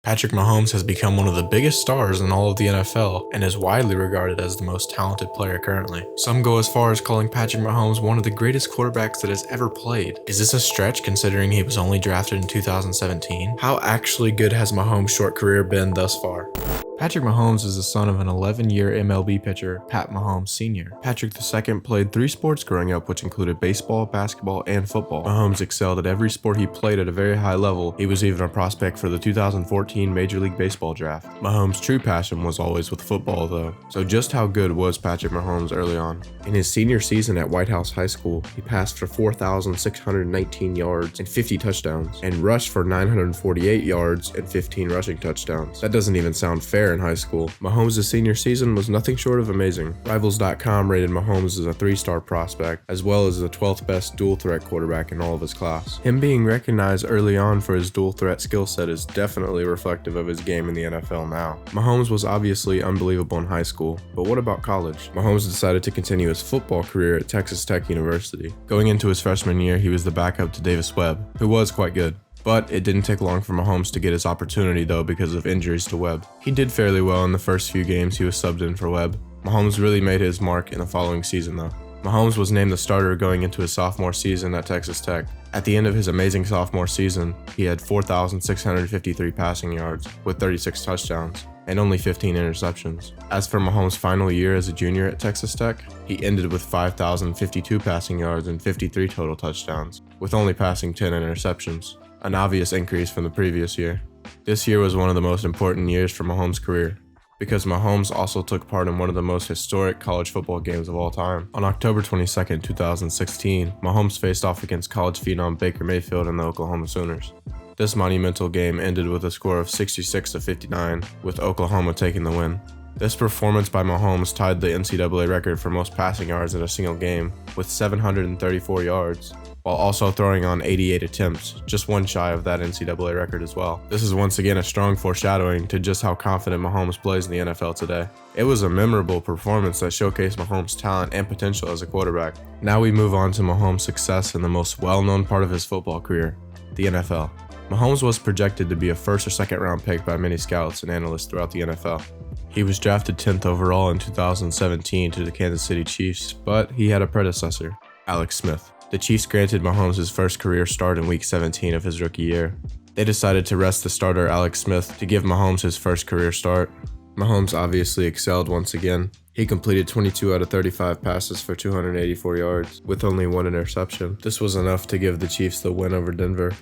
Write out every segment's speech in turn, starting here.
Patrick Mahomes has become one of the biggest stars in all of the NFL and is widely regarded as the most talented player currently. Some go as far as calling Patrick Mahomes one of the greatest quarterbacks that has ever played. Is this a stretch considering he was only drafted in 2017? How actually good has Mahomes' short career been thus far? Patrick Mahomes is the son of an 11-year MLB pitcher, Pat Mahomes Sr. Patrick II played 3 sports growing up, which included baseball, basketball, and football. Mahomes excelled at every sport he played at a very high level. He was even a prospect for the 2014 Major League Baseball draft. Mahomes' true passion was always with football though. So just how good was Patrick Mahomes early on? In his senior season at White House High School, he passed for 4,619 yards and 50 touchdowns, and rushed for 948 yards and 15 rushing touchdowns. That doesn't even sound fair in high school. Mahomes' senior season was nothing short of amazing. Rivals.com rated Mahomes as a 3-star prospect, as well as the 12th best dual threat quarterback in all of his class. Him being recognized early on for his dual threat skill set is definitely reflective of his game in the NFL now. Mahomes was obviously unbelievable in high school, but what about college? Mahomes decided to continue his football career at Texas Tech University. Going into his freshman year, he was the backup to Davis Webb, who was quite good. But it didn't take long for Mahomes to get his opportunity though because of injuries to Webb. He did fairly well in the first few games he was subbed in for Webb. Mahomes really made his mark in the following season though. Mahomes was named the starter going into his sophomore season at Texas Tech. At the end of his amazing sophomore season, he had 4,653 passing yards with 36 touchdowns and only 15 interceptions. As for Mahomes' final year as a junior at Texas Tech, he ended with 5,052 passing yards and 53 total touchdowns, with only passing 10 interceptions. An obvious increase from the previous year. This year was one of the most important years for Mahomes' career, because Mahomes also took part in one of the most historic college football games of all time. On October 22, 2016, Mahomes faced off against college phenom Baker Mayfield and the Oklahoma Sooners. This monumental game ended with a score of 66-59, with Oklahoma taking the win. This performance by Mahomes tied the NCAA record for most passing yards in a single game, with 734 yards. While also throwing on 88 attempts, just one shy of that NCAA record as well. This is once again a strong foreshadowing to just how confident Mahomes plays in the NFL today. It was a memorable performance that showcased Mahomes' talent and potential as a quarterback. Now we move on to Mahomes' success in the most well-known part of his football career, the NFL. Mahomes was projected to be a first or second round pick by many scouts and analysts throughout the NFL. He was drafted 10th overall in 2017 to the Kansas City Chiefs, but he had a predecessor, Alex Smith. The Chiefs granted Mahomes his first career start in Week 17 of his rookie year. They decided to rest the starter Alex Smith to give Mahomes his first career start. Mahomes obviously excelled once again. He completed 22 out of 35 passes for 284 yards, with only 1 interception. This was enough to give the Chiefs the win over Denver.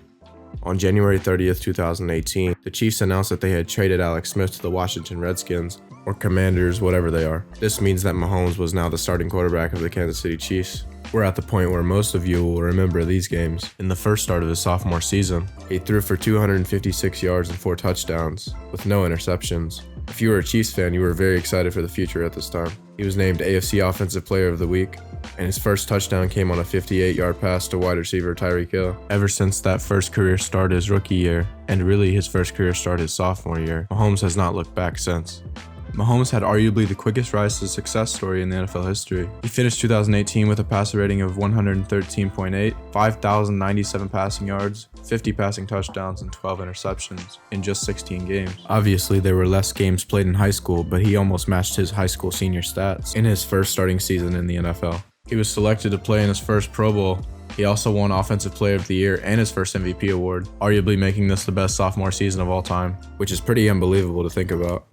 On January 30th, 2018, the Chiefs announced that they had traded Alex Smith to the Washington Redskins, or Commanders, whatever they are. This means that Mahomes was now the starting quarterback of the Kansas City Chiefs. We're at the point where most of you will remember these games. In the first start of his sophomore season, he threw for 256 yards and 4 touchdowns, with no interceptions. If you were a Chiefs fan, you were very excited for the future at this time. He was named AFC Offensive Player of the Week, and his first touchdown came on a 58-yard pass to wide receiver Tyreek Hill. Ever since that first career start his rookie year, and really his first career start his sophomore year, Mahomes has not looked back since. Mahomes had arguably the quickest rise to success story in the NFL history. He finished 2018 with a passer rating of 113.8, 5,097 passing yards, 50 passing touchdowns, and 12 interceptions in just 16 games. Obviously, there were less games played in high school, but he almost matched his high school senior stats in his first starting season in the NFL. He was selected to play in his first Pro Bowl. He also won Offensive Player of the Year and his first MVP award, arguably making this the best sophomore season of all time, which is pretty unbelievable to think about.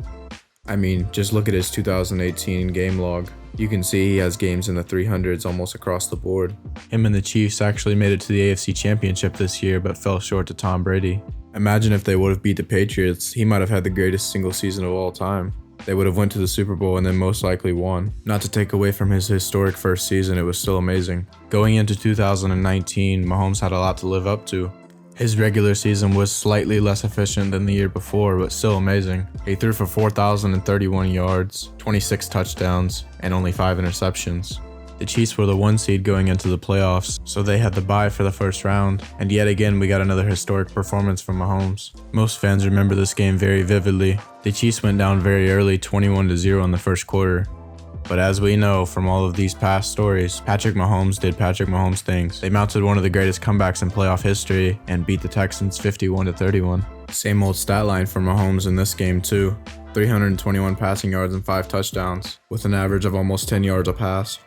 I mean, just look at his 2018 game log. You can see he has games in the 300s almost across the board. Him and the Chiefs actually made it to the AFC Championship this year but fell short to Tom Brady. Imagine if they would have beat the Patriots, he might have had the greatest single season of all time. They would have went to the Super Bowl and then most likely won. Not to take away from his historic first season, it was still amazing. Going into 2019, Mahomes had a lot to live up to. His regular season was slightly less efficient than the year before, but still amazing. He threw for 4,031 yards, 26 touchdowns, and only 5 interceptions. The Chiefs were the 1 seed going into the playoffs, so they had the bye for the first round, and yet again we got another historic performance from Mahomes. Most fans remember this game very vividly. The Chiefs went down very early, 21-0 in the first quarter. But as we know from all of these past stories, Patrick Mahomes did Patrick Mahomes things. They mounted one of the greatest comebacks in playoff history and beat the Texans 51-31. Same old stat line for Mahomes in this game too. 321 passing yards and 5 touchdowns, with an average of almost 10 yards a pass.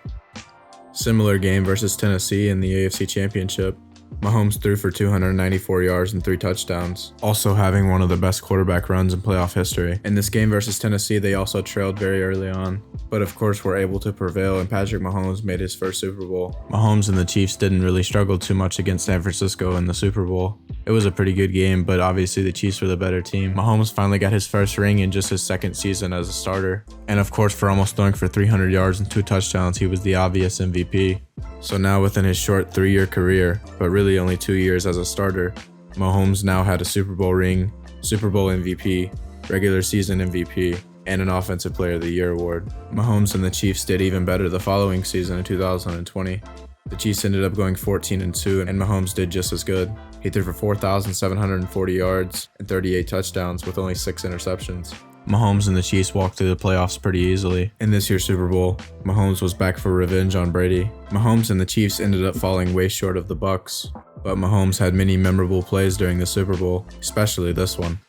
Similar game versus Tennessee in the AFC Championship. Mahomes threw for 294 yards and 3 touchdowns, also having one of the best quarterback runs in playoff history. In this game versus Tennessee, they also trailed very early on, but of course were able to prevail, and Patrick Mahomes made his first Super Bowl. Mahomes and the Chiefs didn't really struggle too much against San Francisco in the Super Bowl. It was a pretty good game, but obviously the Chiefs were the better team. Mahomes finally got his first ring in just his second season as a starter. And of course, for almost throwing for 300 yards and 2 touchdowns, he was the obvious MVP. So now within his short 3-year career, but really only 2 years as a starter, Mahomes now had a Super Bowl ring, Super Bowl MVP, regular season MVP, and an Offensive Player of the Year award. Mahomes and the Chiefs did even better the following season in 2020. The Chiefs ended up going 14-2, and Mahomes did just as good. He threw for 4,740 yards and 38 touchdowns with only 6 interceptions. Mahomes and the Chiefs walked through the playoffs pretty easily. In this year's Super Bowl, Mahomes was back for revenge on Brady. Mahomes and the Chiefs ended up falling way short of the Bucs, but Mahomes had many memorable plays during the Super Bowl, especially this one.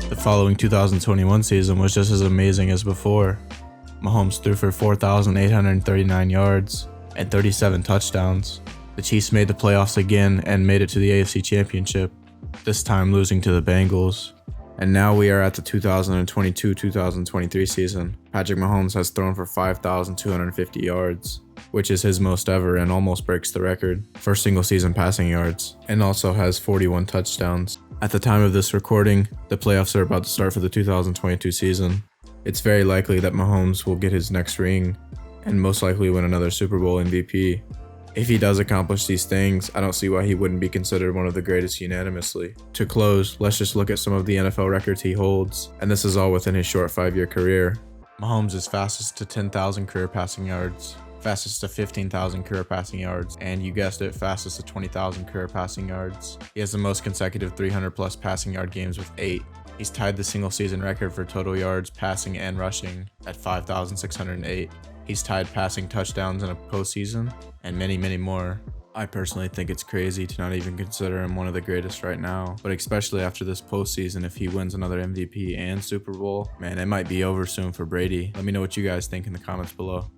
The following 2021 season was just as amazing as before. Mahomes threw for 4,839 yards and 37 touchdowns. The Chiefs made the playoffs again and made it to the AFC Championship, this time losing to the Bengals. And now we are at the 2022-2023 season. Patrick Mahomes has thrown for 5,250 yards, which is his most ever and almost breaks the record for single season passing yards, and also has 41 touchdowns. At the time of this recording, the playoffs are about to start for the 2022 season. It's very likely that Mahomes will get his next ring and most likely win another Super Bowl MVP. If he does accomplish these things, I don't see why he wouldn't be considered one of the greatest unanimously. To close, let's just look at some of the NFL records he holds, and this is all within his short 5-year career. Mahomes is fastest to 10,000 career passing yards, fastest to 15,000 career passing yards, and you guessed it, fastest to 20,000 career passing yards. He has the most consecutive 300 plus passing yard games with 8. He's tied the single season record for total yards passing and rushing at 5,608. He's tied passing touchdowns in a postseason, and many, many more. I personally think it's crazy to not even consider him one of the greatest right now, but especially after this postseason, if he wins another MVP and Super Bowl, man, it might be over soon for Brady. Let me know what you guys think in the comments below.